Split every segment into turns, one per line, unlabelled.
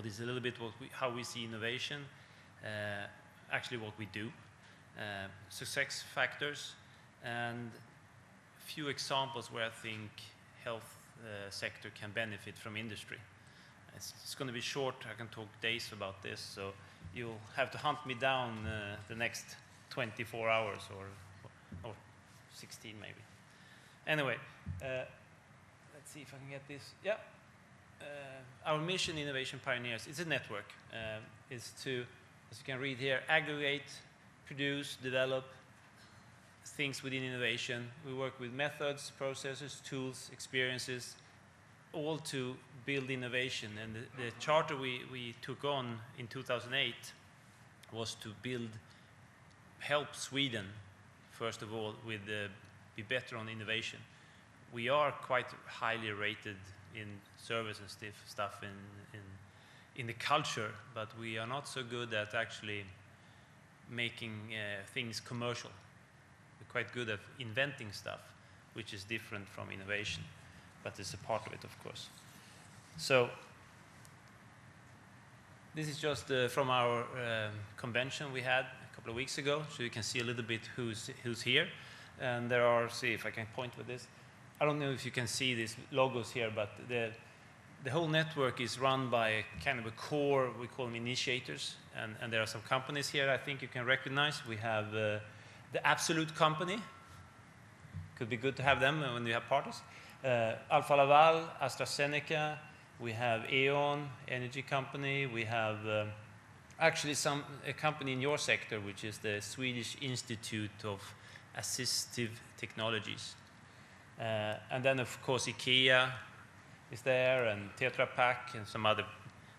what is a little bit how we see innovation, actually what we do, success factors, and a few examples where I think health sector can benefit from industry. It's going to be short. I can talk days about this, so you'll have to hunt me down the next 24 hours or 16 maybe. Anyway, let's see if I can get this. Yeah. Our mission, Innovation Pioneers, it's a network. It's to, as you can read here, aggregate, produce, develop things within innovation. We work with methods, processes, tools, experiences, all to build innovation. And the charter we took on in 2008 was to help Sweden, first of all, with be better on innovation. We are quite highly rated in service and stuff in the culture, but we are not so good at actually making things commercial. We're quite good at inventing stuff, which is different from innovation, but it's a part of it, of course. So this is just from our convention we had a couple of weeks ago, so you can see a little bit who's here. And there are, see if I can point with this. I don't know if you can see these logos here, but the whole network is run by kind of a core, we call them initiators, and there are some companies here I think you can recognize. We have the Absolute Company. Could be good to have them when you have parties. Alfa Laval, AstraZeneca, we have E.ON, energy company, we have actually a company in your sector, which is the Swedish Institute of Assistive Technologies. And then, of course, IKEA is there, and Tetra Pak, and some other.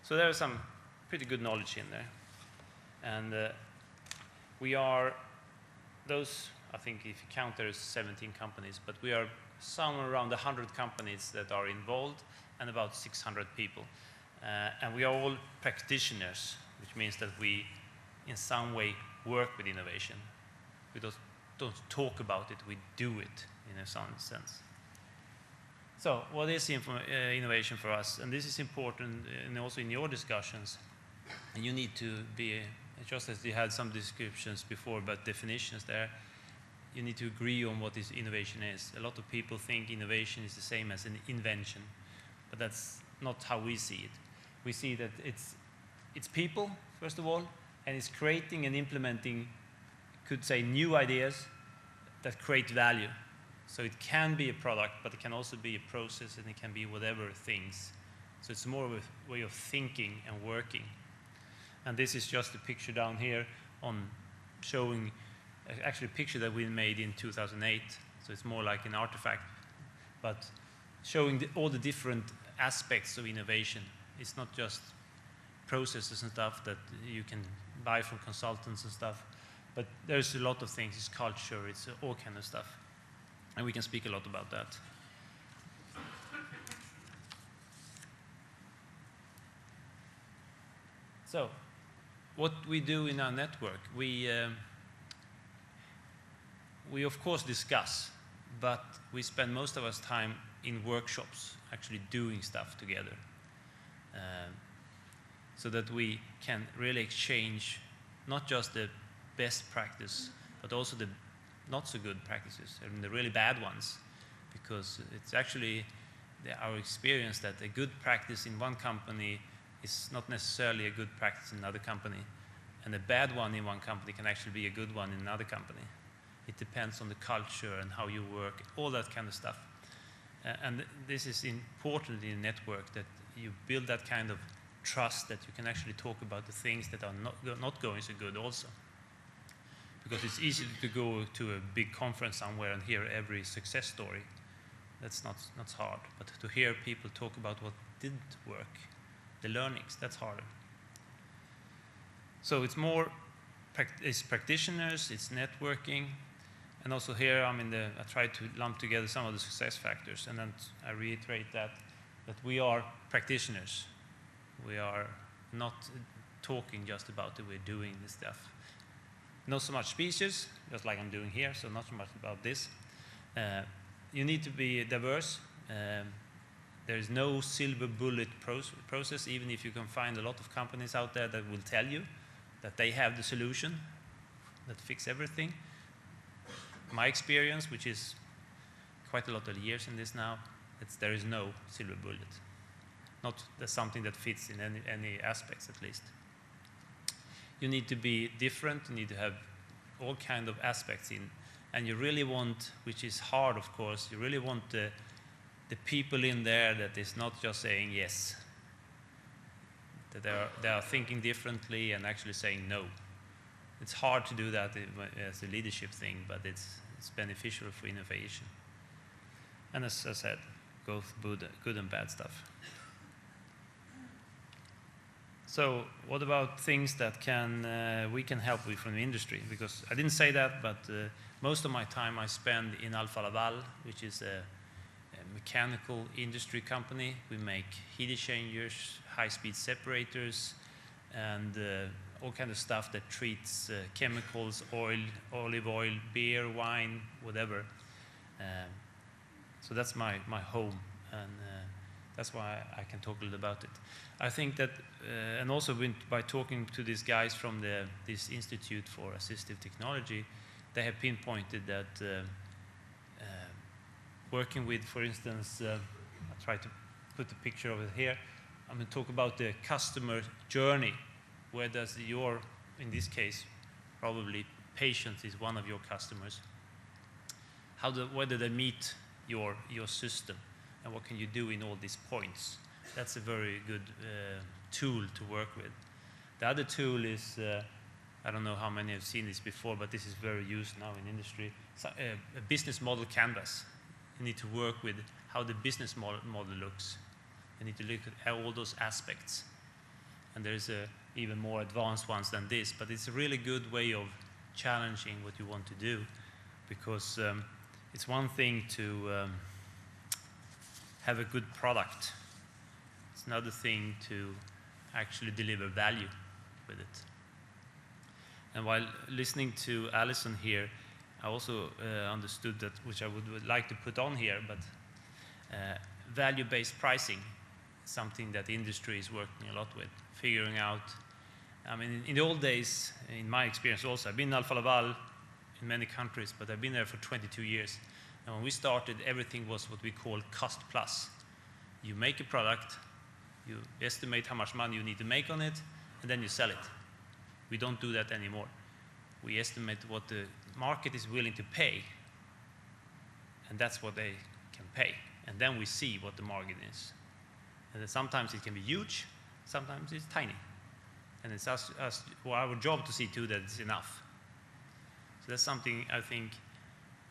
So there is some pretty good knowledge in there. And we are, those, I think if you count, there's 17 companies, but we are somewhere around 100 companies that are involved, and about 600 people. And we are all practitioners, which means that we, in some way, work with innovation. We don't talk about it, we do it in a some sense. So what is innovation for us? And this is important, and also in your discussions. And you need to be, just as you had some descriptions before about definitions there, you need to agree on what this innovation is. A lot of people think innovation is the same as an invention, but that's not how we see it. We see that it's people, first of all, and it's creating and implementing, could say, new ideas that create value. So it can be a product, but it can also be a process, and it can be whatever things. So it's more of a way of thinking and working. And this is just a picture down here on showing actually a picture that we made in 2008. So it's more like an artifact, but showing all the different aspects of innovation. It's not just processes and stuff that you can buy from consultants and stuff, but there's a lot of things. It's culture, it's all kind of stuff. And we can speak a lot about that. So, what we do in our network, we of course discuss, but we spend most of our time in workshops, actually doing stuff together, so that we can really exchange not just the best practice, but also the not so good practices, and the really bad ones, because it's actually our experience that a good practice in one company is not necessarily a good practice in another company, and a bad one in one company can actually be a good one in another company. It depends on the culture and how you work, all that kind of stuff. And this is important in a network, that you build that kind of trust that you can actually talk about the things that are not going so good also. Because it's easy to go to a big conference somewhere and hear every success story. That's not hard. But to hear people talk about what didn't work, the learnings, that's harder. So it's more, it's practitioners, it's networking, and also here I try to lump together some of the success factors, and then I reiterate that we are practitioners. We are not talking just about it, we're doing this stuff. Not so much speeches, just like I'm doing here, so not so much about this. You need to be diverse. there is no silver bullet process, even if you can find a lot of companies out there that will tell you that they have the solution that fix everything. My experience, which is quite a lot of years in this now, there is no silver bullet. Not something that fits in any aspects, at least. You need to be different. You need to have all kind of aspects in, and you really want, which is hard, of course, you really want the people in there that is not just saying yes, that they are thinking differently and actually saying no. It's hard to do that as a leadership thing, but it's beneficial for innovation. And as I said, both good and bad stuff. So what about things that we can help with from the industry? Because I didn't say that, but most of my time I spend in Alfa Laval, which is a mechanical industry company. We make heat exchangers, high-speed separators, and all kind of stuff that treats chemicals, oil, olive oil, beer, wine, whatever. So that's my home, and that's why I can talk a little about it. I think that, and also by talking to these guys from this Institute for Assistive Technology, they have pinpointed that working with, for instance, I'll try to put the picture of it here. I'm going to talk about the customer journey. Where does in this case, probably patient is one of your customers. Whether they meet your system, and what can you do in all these points? That's a very good tool to work with. The other tool is, I don't know how many have seen this before, but this is very used now in industry, a business model canvas. You need to work with how the business model looks. You need to look at all those aspects. And there's even more advanced ones than this, but it's a really good way of challenging what you want to do, because it's one thing to have a good product. It's another thing to actually deliver value with it. And while listening to Alison here, I also understood that, which I would like to put on here, but value-based pricing is something that the industry is working a lot with, figuring out. I mean, in the old days, in my experience also, I've been in Alfa Laval in many countries, but I've been there for 22 years. And when we started, everything was what we call cost plus. You make a product, you estimate how much money you need to make on it, and then you sell it. We don't do that anymore. We estimate what the market is willing to pay, and that's what they can pay. And then we see what the market is. And then sometimes it can be huge, sometimes it's tiny. And it's our job to see to that it's enough. So that's something I think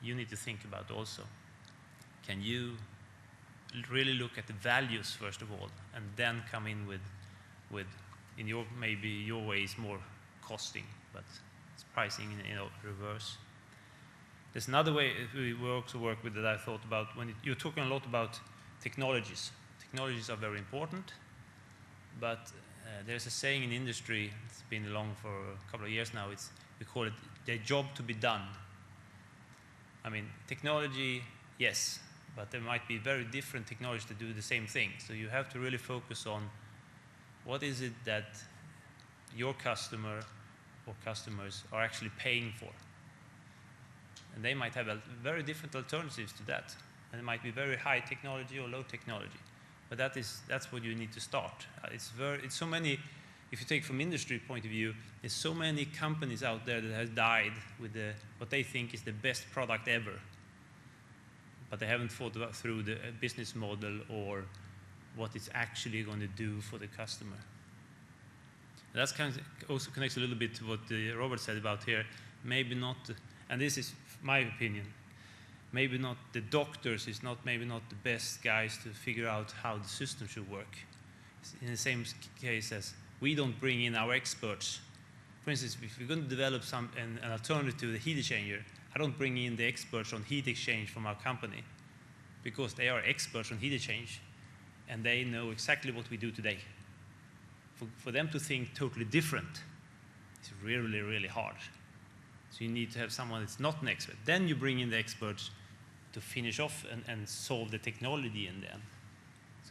you need to think about also. Can you really look at the values first of all, and then come in with in maybe your way is more costing, but it's pricing in reverse. There's another way we also work with that I thought about when you're talking a lot about technologies. Technologies are very important, but there's a saying in industry, it's been along for a couple of years now, we call it the job to be done. I mean, technology, yes, but there might be very different technologies to do the same thing. So you have to really focus on what is it that your customer or customers are actually paying for. And they might have very different alternatives to that. And it might be very high technology or low technology. But that's what you need to start. It's so many, if you take from industry point of view, there's so many companies out there that have died with what they think is the best product ever. But they haven't thought through the business model or what it's actually going to do for the customer. And that's kind of also connects a little bit to what Robert said about here. Maybe not, and this is my opinion, maybe not the doctors is maybe not the best guys to figure out how the system should work. It's in the same case as we don't bring in our experts. For instance, if we're going to develop an alternative to the heat exchanger, I don't bring in the experts on heat exchange from our company, because they are experts on heat exchange and they know exactly what we do today. For them to think totally different is really, really hard. So you need to have someone that's not an expert. Then you bring in the experts to finish off and solve the technology in the end.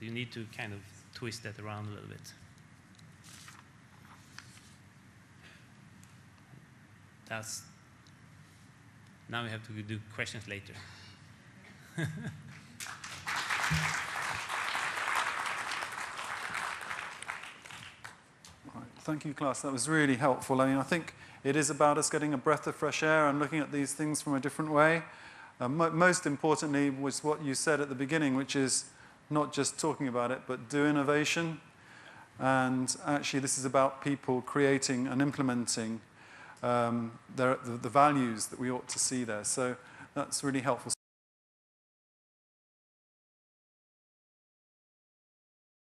So you need to kind of twist that around a little bit. Now we have to do questions later.
Thank you, Klas. That was really helpful. I mean, I think it is about us getting a breath of fresh air and looking at these things from a different way. Most importantly was what you said at the beginning, which is not just talking about it, but do innovation. And actually, this is about people creating and implementing the values that we ought to see there. So that's really helpful.